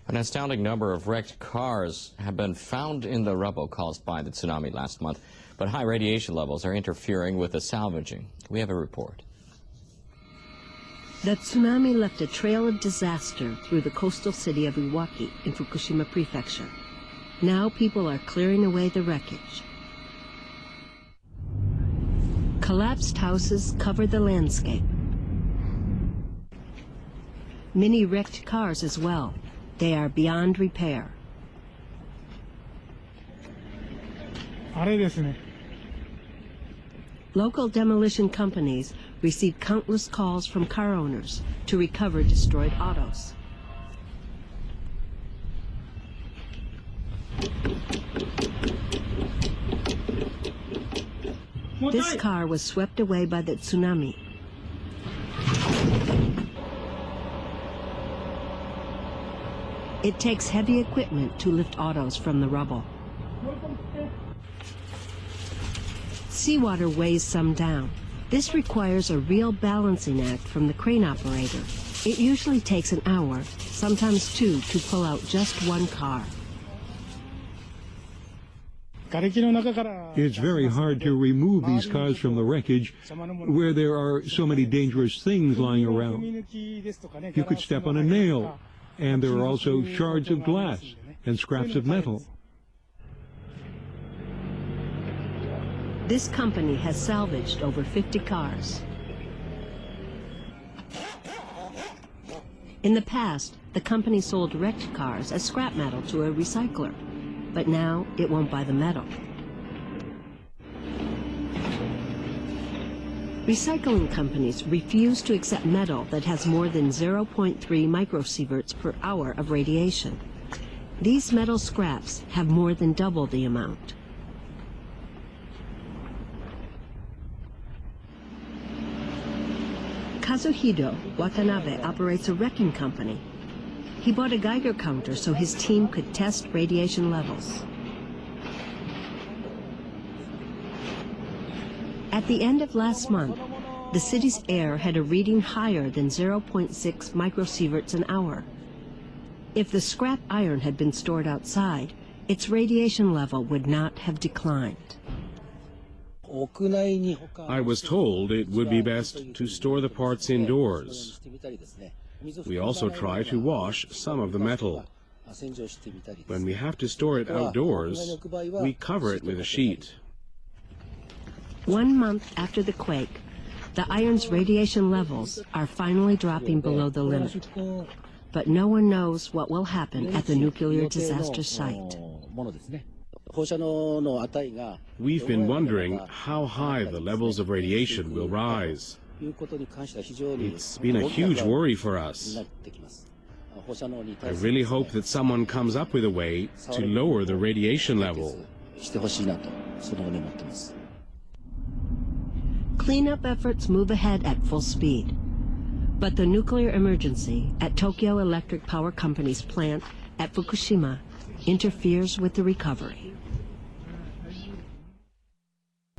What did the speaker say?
An astounding number of wrecked cars have been found in the rubble caused by the tsunami last month, but high radiation levels are interfering with the salvaging. We have a report. The tsunami left a trail of disaster through the coastal city of Iwaki in Fukushima Prefecture. Now people are clearing away the wreckage. Collapsed houses cover the landscape. Many wrecked cars as well. They are beyond repair. Local demolition companies receive countless calls from car owners to recover destroyed autos. This car was swept away by the tsunami. It takes heavy equipment to lift autos from the rubble. Seawater weighs some down. This requires a real balancing act from the crane operator. It usually takes an hour, sometimes two, to pull out just one car. It's very hard to remove these cars from the wreckage where there are so many dangerous things lying around. You could step on a nail, and there are also shards of glass and scraps of metal. This company has salvaged over 50 cars. In the past, the company sold wrecked cars as scrap metal to a recycler, but now it won't buy the metal. Recycling companies refuse to accept metal that has more than 0.3 microsieverts per hour of radiation. These metal scraps have more than double the amount. Kazuhiro Watanabe operates a wrecking company. He bought a Geiger counter so his team could test radiation levels. At the end of last month, the city's air had a reading higher than 0.6 microsieverts an hour. If the scrap iron had been stored outside, its radiation level would not have declined. I was told it would be best to store the parts indoors. We also try to wash some of the metal. When we have to store it outdoors, we cover it with a sheet. 1 month after the quake, the iron's radiation levels are finally dropping below the limit. But no one knows what will happen at the nuclear disaster site. We've been wondering how high the levels of radiation will rise. It's been a huge worry for us. I really hope that someone comes up with a way to lower the radiation level. Cleanup efforts move ahead at full speed. But the nuclear emergency at Tokyo Electric Power Company's plant at Fukushima interferes with the recovery.